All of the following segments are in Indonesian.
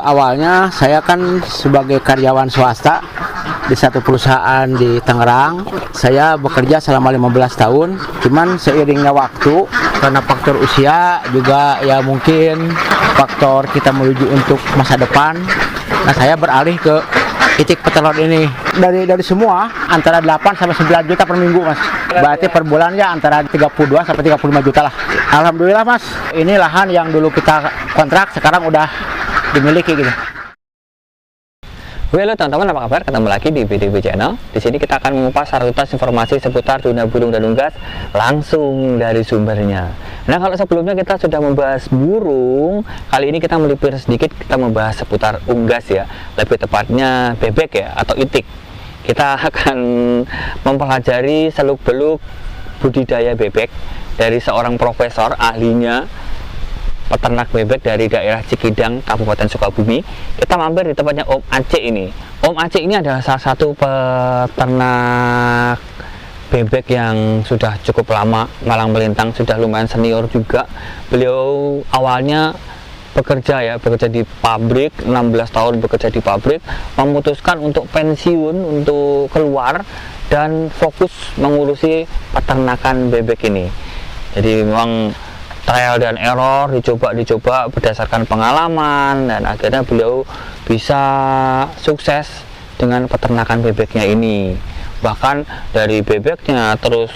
Awalnya saya kan sebagai karyawan swasta di satu perusahaan di Tangerang. Saya bekerja selama 15 tahun. Cuman seiringnya waktu, karena faktor usia juga ya mungkin faktor kita menuju untuk masa depan. Nah, saya beralih ke itik petelur ini. Dari semua antara 8 sampai 9 juta per minggu, Mas. Berarti per bulan ya antara 32 sampai 35 juta lah. Alhamdulillah, Mas. Ini lahan yang dulu kita kontrak sekarang udah dimiliki gitu. Halo teman-teman, apa kabar? Ketemu lagi di BDB Channel. Di sini kita akan mengupas tuntas informasi seputar dunia burung dan unggas langsung dari sumbernya. Nah, kalau sebelumnya kita sudah membahas burung, kali ini kita melipir sedikit, kita membahas seputar unggas ya. Lebih tepatnya bebek ya, atau itik. Kita akan mempelajari seluk-beluk budidaya bebek dari seorang profesor ahlinya peternak bebek dari daerah Cikidang, Kabupaten Sukabumi. Kita mampir di tempatnya Om Aceh ini. Om Aceh ini adalah salah satu peternak bebek yang sudah cukup lama malang melintang, sudah lumayan senior juga. Beliau awalnya bekerja di pabrik, 16 tahun bekerja di pabrik, memutuskan untuk pensiun, untuk keluar dan fokus mengurusi peternakan bebek ini. Jadi memang trial dan error, dicoba berdasarkan pengalaman, dan akhirnya beliau bisa sukses dengan peternakan bebeknya ini. Bahkan dari bebeknya, terus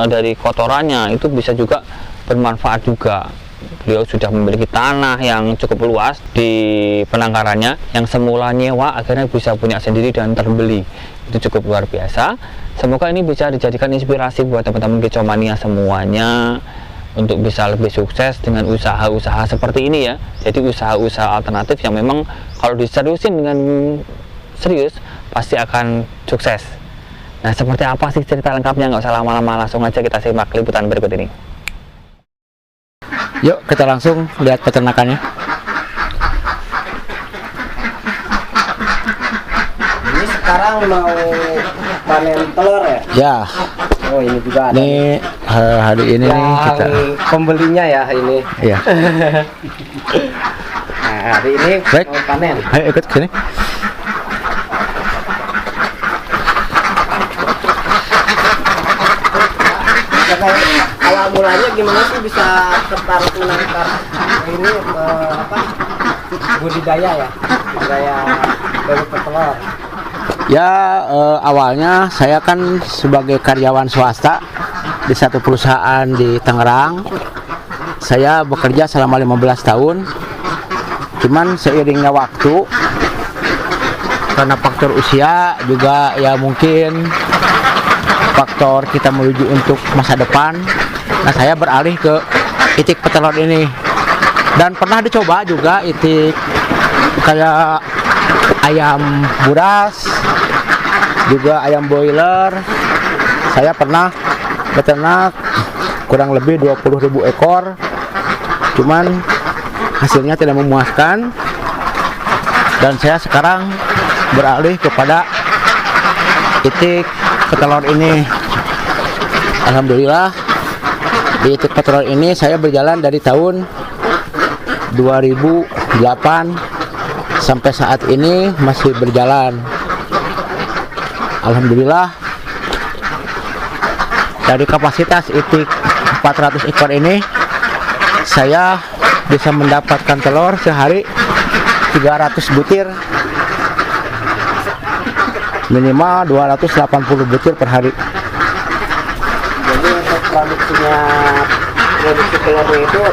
dari kotorannya itu bisa juga bermanfaat juga. Beliau sudah memiliki tanah yang cukup luas di penangkarannya, yang semula nyewa akhirnya bisa punya sendiri dan terbeli. Itu cukup luar biasa. Semoga ini bisa dijadikan inspirasi buat teman-teman kecomania semuanya untuk bisa lebih sukses dengan usaha-usaha seperti ini ya. Jadi usaha-usaha alternatif yang memang kalau diseriusin dengan serius pasti akan sukses. Nah, seperti apa sih cerita lengkapnya? Nggak usah lama-lama, langsung aja kita simak liputan berikut ini. Yuk kita langsung lihat peternakannya. Ini sekarang mau panen telur ya? Ya. Oh, ini juga ada. Ini hari ini nih kita pembelinya ya ini. Iya. Nah, hari ini baik, mau panen. ayo ikut sini. Awal mulanya gimana sih bisa tertarik menangkap ini budidaya bebek petelur? Ya, awalnya saya kan sebagai karyawan swasta di satu perusahaan di Tangerang. Saya bekerja selama 15 tahun. Cuman seiringnya waktu, karena faktor usia juga ya mungkin faktor kita menuju untuk masa depan. Nah, saya beralih ke itik petelur ini. Dan pernah dicoba juga itik kayak ayam buras, juga ayam boiler. Saya pernah beternak kurang lebih 20.000 ekor, cuman hasilnya tidak memuaskan, dan saya sekarang beralih kepada itik petelur ini. Alhamdulillah, di itik petelur ini saya berjalan dari tahun 2008 sampai saat ini masih berjalan. Alhamdulillah, dari kapasitas itik 400 ekor ini saya bisa mendapatkan telur sehari 300 butir, minimal 280 butir per hari. Jadi untuk produksi telurnya itu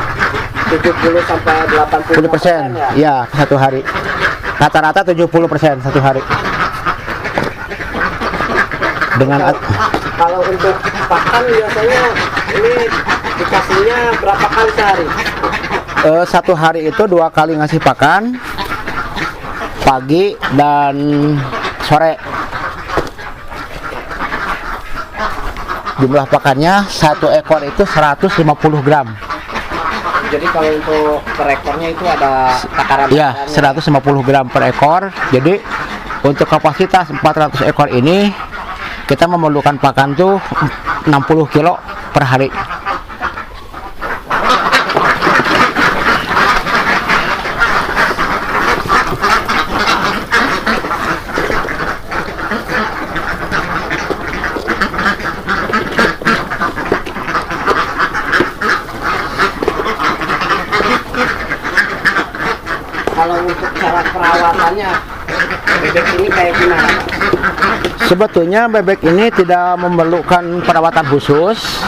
70 sampai 80% ya satu hari. Rata-rata 70% satu hari. Dengan kalau untuk pakan biasanya ini dikasihnya berapa kali sehari? Satu hari itu 2 kali ngasih pakan, pagi dan sore. Jumlah pakannya satu ekor itu 150 gram. Jadi kalau untuk per ekornya itu ada takaran? Iya, 150 gram per ekor. Jadi untuk kapasitas 400 ekor ini kita memerlukan pakan tuh 60 kilo per hari. untuk cara perawatannya bebek ini kayak gimana, Pak? Sebetulnya bebek ini tidak memerlukan perawatan khusus,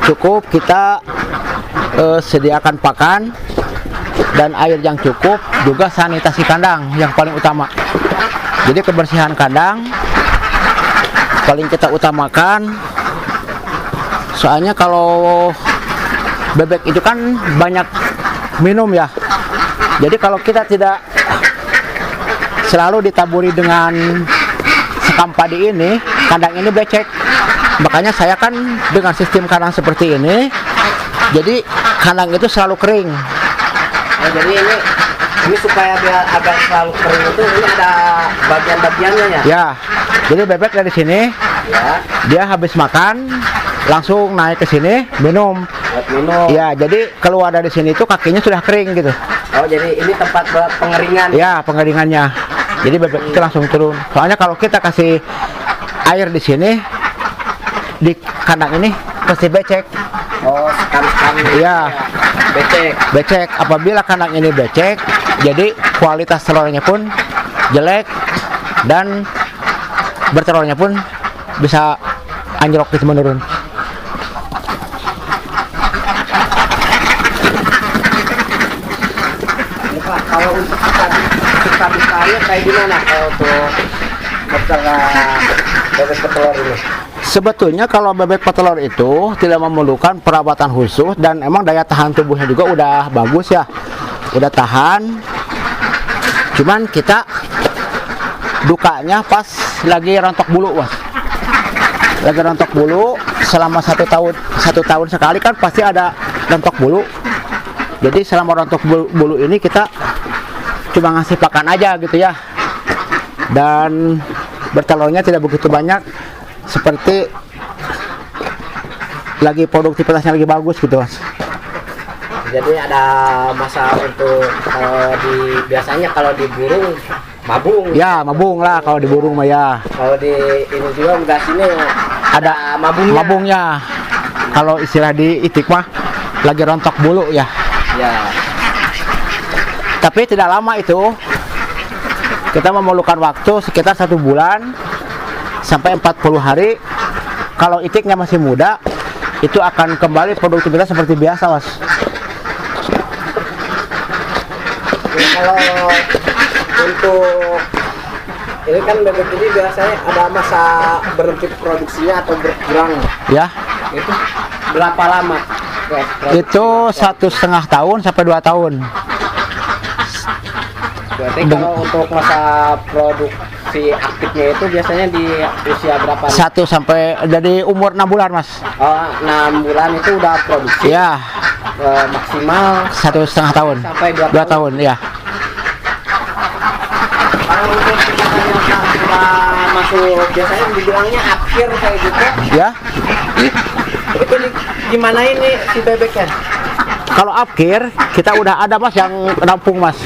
cukup kita sediakan pakan dan air yang cukup, juga sanitasi kandang yang paling utama. Jadi kebersihan kandang paling kita utamakan, soalnya kalau bebek itu kan banyak minum ya. Jadi kalau kita tidak selalu ditaburi dengan sekam padi ini, kandang ini becek. Makanya saya kan dengan sistem kandang seperti ini, jadi kandang itu selalu kering. Nah, jadi ini supaya biar agak selalu kering itu, ini ada bagian-bagiannya ya? Ya, jadi bebek dari sini, Ya, dia habis makan langsung naik ke sini minum. buat minum. Ya, jadi keluar dari sini itu kakinya sudah kering gitu. Oh, jadi ini tempat buat pengeringan. Ya, pengeringannya. Jadi bebek itu langsung turun. Soalnya kalau kita kasih air di sini, di kandang ini pasti becek. Oh, sekali-sekali. Iya. Becek. Becek. Apabila kandang ini becek, jadi kualitas telurnya pun jelek dan bertelurnya pun bisa anjlok gitu, menurun. Ini Pak, kalau untuk kita bisanya kayak gimana kalau untuk bebek petelur ini? Sebetulnya kalau bebek petelur itu tidak memerlukan perawatan khusus dan emang daya tahan tubuhnya juga udah bagus ya, udah tahan. Cuman kita dukanya pas lagi rontok bulu, Mas. Lagi rontok bulu selama satu tahun sekali kan pasti ada rontok bulu. Jadi selama rontok bulu ini kita cuma ngasih pakan aja gitu ya, dan bertelurnya tidak begitu banyak, seperti lagi produktivitasnya lagi bagus gitu, Mas. Jadi ada masa untuk biasanya kalau di burung mabung. Ya, mabung lah kalau di burung mah ya. Kalau di ini juga enggak, sini Ada mabungnya. mabungnya. Kalau istilah di itik mah lagi rontok bulu ya. Ya. Tapi tidak lama itu. Kita memerlukan waktu sekitar 1 bulan sampai 40 hari. Kalau itiknya masih muda, itu akan kembali produktivitas seperti biasa, Mas. Kalau untuk ini kan bebek ini biasanya ada masa berhenti produksinya atau berkurang, Ya, itu berapa lama? itu 1,5 tahun sampai 2 tahun. Berarti kalau untuk masa produksi aktifnya itu biasanya di usia berapa? 1 sampai dari umur 6 bulan, Mas. Oh, 6 bulan itu udah produksi. Ya, Maksimal 1,5 tahun. sampai 2 2 tahun, ya. Kalau untuk yang sudah masuk biasanya dibilangnya akhir kayak gitu, Ya. itu gimana ini si bebeknya? Kalau upkir kita udah ada, Mas, yang rampung, Mas.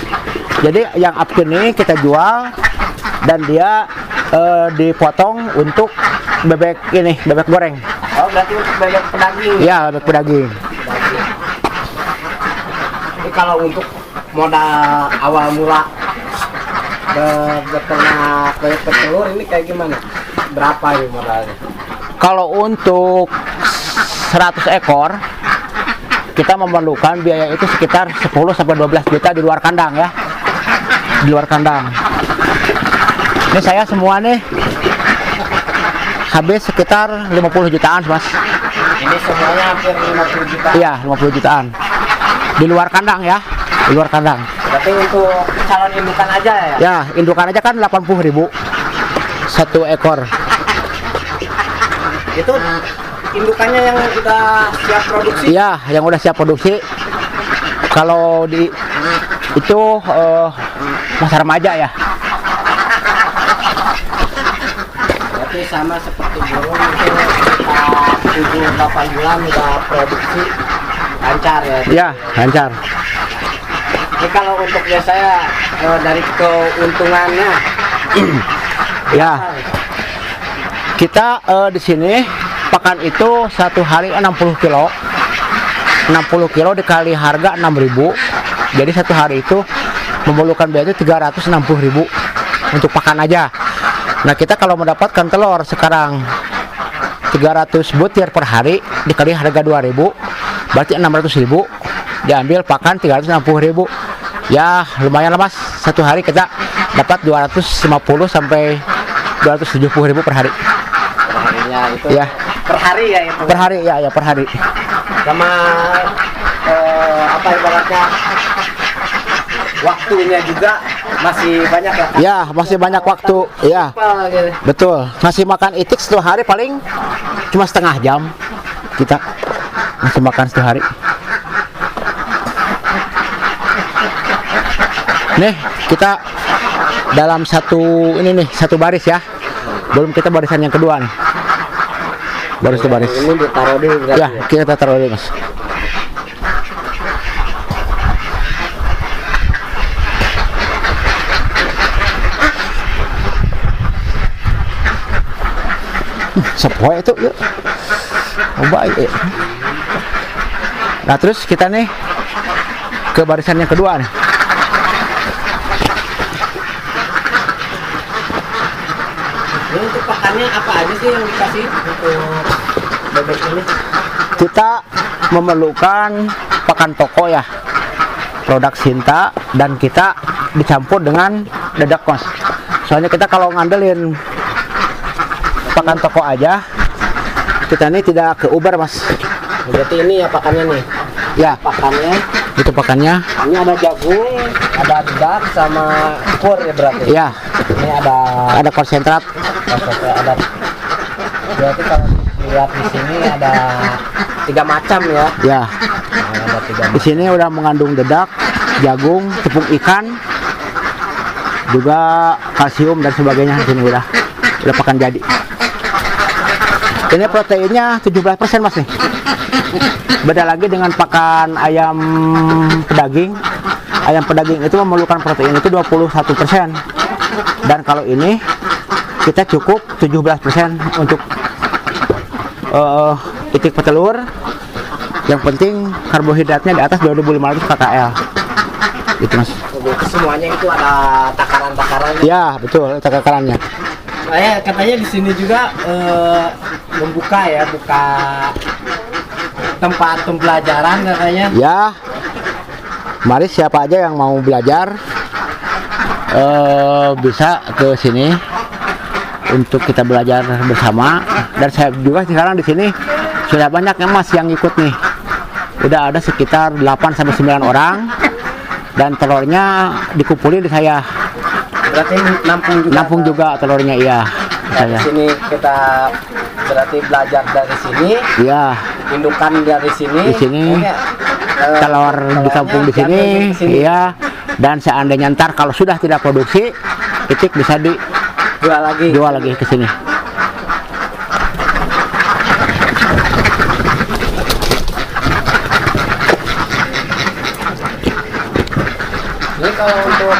Jadi yang upkir ini kita jual dan dia dipotong untuk bebek ini, bebek goreng. Oh, berarti untuk bebek pedaging. Ya, bebek pedaging. Ini kalau untuk modal awal mula beternak bebek petelur ini kayak gimana? Berapa ini modalnya? Kalau untuk 100 ekor kita memerlukan biaya itu sekitar 10 sampai 12 juta di luar kandang ya. Di luar kandang. Ini saya semua nih habis sekitar 50 jutaan, Mas. Ini semuanya hampir 50 juta. Iya, 50 jutaan. Di luar kandang ya. Di luar kandang. Berarti untuk calon indukan aja ya? Ya, indukan aja kan 80.000 1 ekor. Itu indukannya yang udah siap produksi? Iya, yang udah siap produksi. Kalau di itu masa remaja ya. Berarti sama seperti burung itu kita 7-8 bulan udah produksi lancar ya? Iya, lancar. Ini kalau untuk biasanya dari keuntungannya Ya. Kita di sini pakan itu 1 hari 60 kilo. 60 kilo dikali harga 6.000. Jadi 1 hari itu memerlukan biaya itu 360.000 untuk pakan aja. Nah kita kalau mendapatkan telur sekarang 300 butir per hari dikali harga 2.000 berarti 600.000, diambil pakan 360.000, ya lumayan lah mas, satu hari kita dapat 250 sampai 270.000 per hari. Perharinya itu Ya. per hari ya itu. Per hari ya per hari. Sama apa ibaratnya waktunya juga masih banyak ya. Ya masih banyak waktu ya. Apa gitu. Betul, ngasih makan itik satu hari paling cuma setengah jam kita ngasih makan satu hari. Nih kita dalam satu baris ya, belum kita barisan yang kedua nih, baru satu baris. Ini ditaruh dulu berarti Ya kita taruh dulu mas. Sepoe itu yuk. Oh, baik. Nah terus kita nih ke barisan yang kedua nih. Ini untuk pakannya apa aja sih yang dikasih untuk bebek ini? Kita memerlukan pakan toko ya, produk Sinta, dan kita dicampur dengan dedak mas. Soalnya kita kalau ngandelin pakan toko aja, kita ini tidak keubar mas. Berarti ini ya pakannya nih. Ya Pakannya itu pakannya. ini ada jagung, ada dedak sama kur ya berarti. Ya Ini ada konsentrat. ada. Berarti kalau lihat di sini ada 3 macam ya. Ya Nah, ada 3 di sini udah mengandung dedak, jagung, tepung ikan, juga kalsium dan sebagainya. Di sini udah pakan jadi. Ini proteinnya 17% mas nih. Beda lagi dengan pakan ayam pedaging. Ayam pedaging itu memerlukan protein itu 21%. Dan kalau ini kita cukup 17% untuk itik petelur. Yang penting karbohidratnya di atas 2.500 kcal. Itu mas. Berarti semuanya itu ada takaran-takarannya. Ya betul takarannya. Katanya di sini juga buka tempat pembelajaran katanya. Ya, mari siapa aja yang mau belajar bisa ke sini untuk kita belajar bersama. Dan saya juga sekarang di sini sudah banyak ya mas yang ikut nih. Udah ada sekitar 8 sampai 9 orang dan telurnya dikumpulin di saya. Berarti Nampung juga telurnya iya. Di Saya. sini kita berarti belajar dari sini, Iya. indukan dari sini. Di sini. Telur ditampung di sini, iya. Dan seandainya ntar kalau sudah tidak produksi, itik bisa Jual lagi ke sini. Ini kalau untuk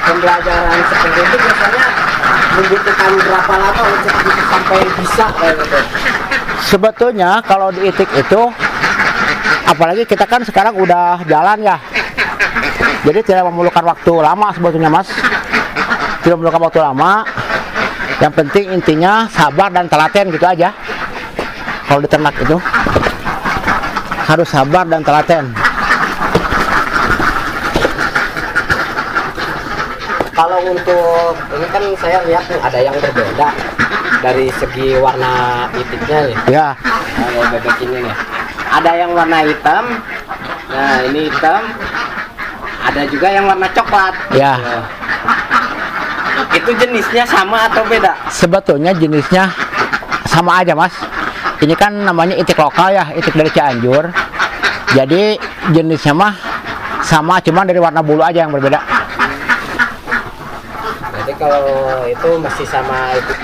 pembelajaran seperti itu biasanya membutuhkan berapa lama untuk sampai bisa kayak gitu? Sebetulnya kalau di itik itu, apalagi kita kan sekarang udah jalan ya, jadi tidak memerlukan waktu lama sebetulnya mas. Tidak memerlukan waktu lama. Yang penting intinya sabar dan telaten gitu aja. Kalau di ternak itu harus sabar dan telaten. Kalau untuk ini kan saya lihat nih ada yang berbeda dari segi warna itiknya nih. Ya, Kalau bebek ini nih, ada yang warna hitam. Nah ini hitam. Ada juga yang warna coklat. ya. Itu jenisnya sama atau beda? Sebetulnya jenisnya sama aja mas. Ini kan namanya itik lokal ya, itik dari Cianjur. Jadi jenisnya mah sama, cuman dari warna bulu aja yang berbeda. Jadi kalau itu masih sama itik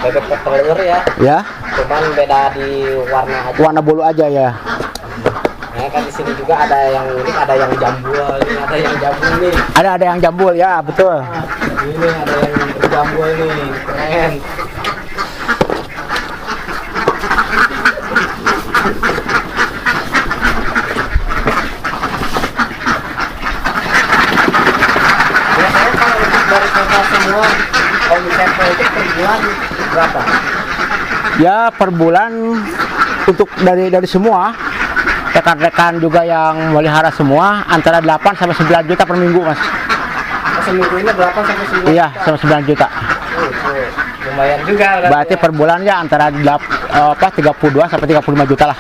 bebek petelur ya, Ya, cuman beda di warna aja. warna bulu aja ya. Nah kan di sini juga ada yang unik, ada yang jambul, ini ada yang jambul nih. Ada yang jambul ya, betul. Ini ada yang jambul nih, keren. kalau misalnya politik per bulan berapa? Ya per bulan untuk dari semua rekan-rekan juga yang melihara semua antara 8 sampai 9 juta per minggu mas. Seminggu ini 8 sampai 9 Iya juta? sama 9 juta. Lumayan juga Berarti per bulan ya antara 32 sampai 35 juta lah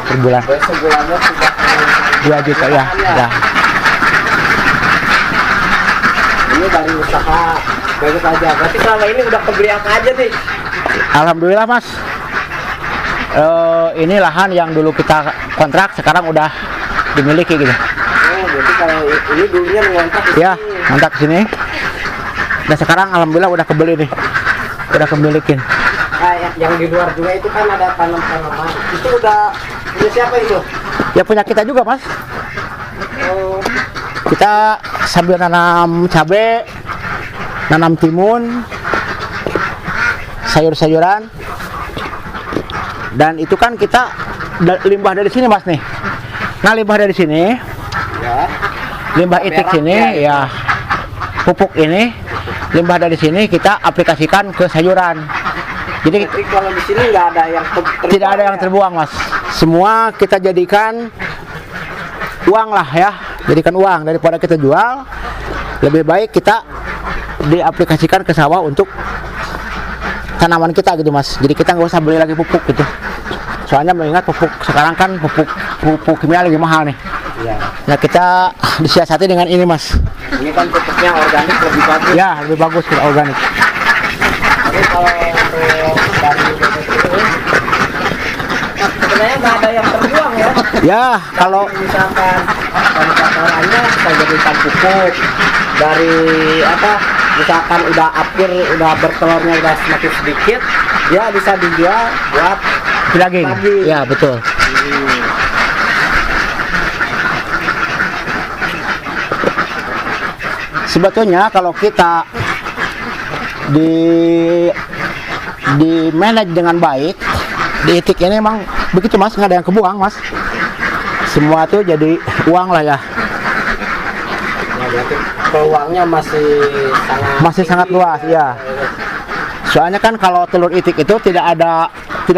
per bulan. sebulannya 2 juta ya. Ya. Ini dari usaha bagus aja. Berarti selama ini udah kebeli apa aja nih? Alhamdulillah mas. Ini lahan yang dulu kita kontrak sekarang udah dimiliki gitu. Oh, berarti kalau ini dulunya mengontrak di Ya, sini. kontrak ke sini. Dan sekarang alhamdulillah udah kebeli nih. Udah kemilikin. Nah, yang di luar juga itu kan ada tanam-tanaman. Itu udah punya siapa itu? Ya punya kita juga mas. Oh, Kita sambil nanam cabai, nanam timun, sayur-sayuran. Dan itu kan kita limbah dari sini mas nih. Nah limbah dari sini, ya. limbah itik Merah sini ya pupuk ini, limbah dari sini kita aplikasikan ke sayuran. Jadi Jadi kalau di sini nggak ada yang terbuang tidak ada yang ya? terbuang mas. Semua kita jadikan uang lah ya, jadikan uang daripada kita jual. Lebih baik kita diaplikasikan ke sawah untuk tanaman kita gitu mas. Jadi kita nggak usah beli lagi pupuk gitu. Soalnya mengingat pupuk sekarang kan pupuk kimia lagi mahal nih. Iya. Nah kita disiasati dengan ini mas. Ini kan pupuknya organik lebih bagus. Ya lebih bagus kita organik. Tapi kalau untuk dari bebek itu sebenarnya nggak ada yang terbuang ya. Ya kalau Misalkan dari kotorannya kita jadikan pupuk, dari apa? Misalkan udah akhir, udah bertelurnya udah semakin sedikit, dia bisa dijual buat daging. Daging. Ya betul. Sebetulnya kalau kita di manage dengan baik, di etik ini emang begitu mas, nggak ada yang kebuang mas. Semua tuh jadi uang lah ya, Nah, berarti peluangnya masih sangat tinggi. luas ya. Soalnya kan kalau telur itik itu tidak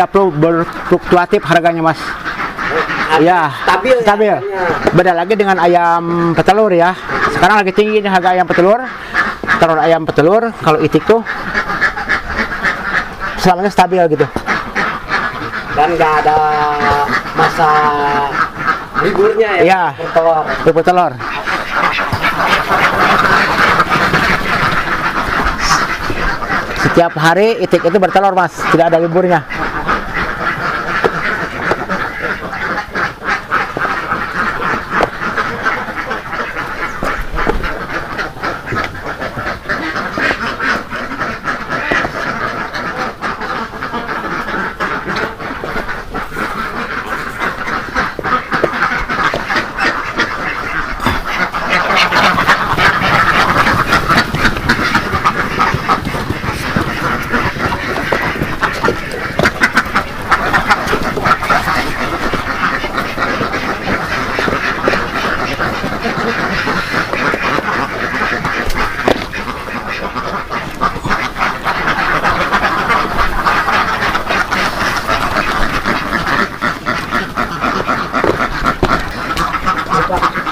perlu berfluktuatif harganya mas. Ya, Stabil. stabil. Ya, harganya. Beda lagi dengan ayam petelur ya. Sekarang lagi tinggi nih harga ayam petelur. Telur ayam petelur kalau itik tuh selamanya stabil gitu. Dan nggak ada masa liburnya ya. Iya. Bertelur. Petelur. Setiap hari itik itu bertelur mas, tidak ada liburnya.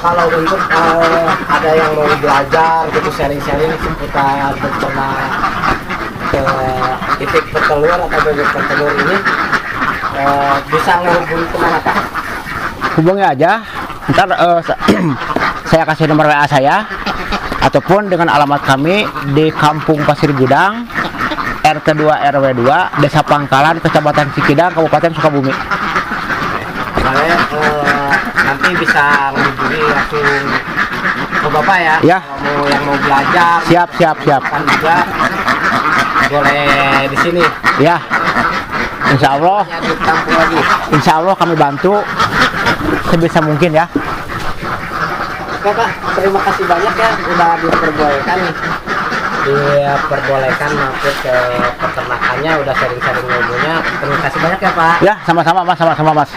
Kalau untuk ada yang mau belajar gitu sharing-sharing seputar beternak ke itik petelur atau bebek petelur ini bisa menghubungi kemana Pak? Hubungi aja. Ntar saya kasih nomor WA saya ataupun dengan alamat kami di Kampung Pasir Gudang, RT 2 RW 2, Desa Pangkalan, Kecamatan Cikidang, Kabupaten Sukabumi. Saya nanti bisa menghubungi langsung ke Bapak ya. Ya. Kalau yang mau belajar, Siap. kan juga boleh di sini. Ya. Insya Allah, Ya, di kampung lagi. insya Allah kami bantu sebisa mungkin ya. Oke Pak, terima kasih banyak ya udah diperbolehkan mampir ke peternakannya, udah sharing-sharing ilmunya. Terima kasih banyak ya Pak. Ya, sama-sama mas.